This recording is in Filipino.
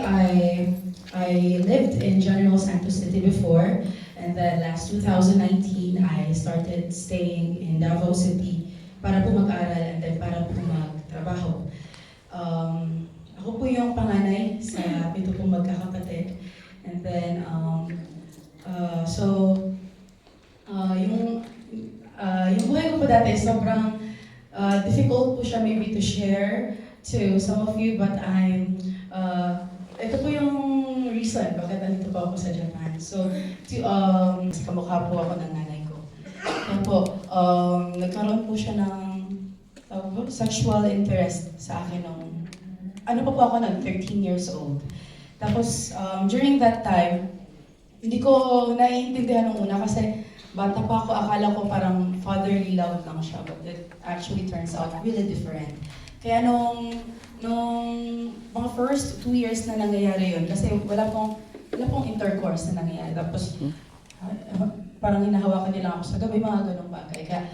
I lived in General Santos City before, and then last 2019 I started staying in Davao City para po mag-aral and then para po magtrabaho. Ako po yung panganay sa 7 pong magkakapatid. And then, yung buhay ko po dati, sobrang difficult po siya maybe to share to some of you, but ito po yung reason bakit nandito po ako sa Japan. So, kamukha po ako ng nanay ko. Yan po, nagkaroon po siya ng sexual interest sa akin nung, ano pa po ako ng 13 years old. Tapos, during that time, hindi ko naiintindihan nung una kasi bata pa ako, akala ko parang fatherly love lang siya, but it actually turns out really different. Kaya nung mga first 2 years na nangyayari yun, kasi wala pong intercourse na nangyayari. Tapos, parang hinahawakan nila ako sa gabi, mga ganong bagay. Kaya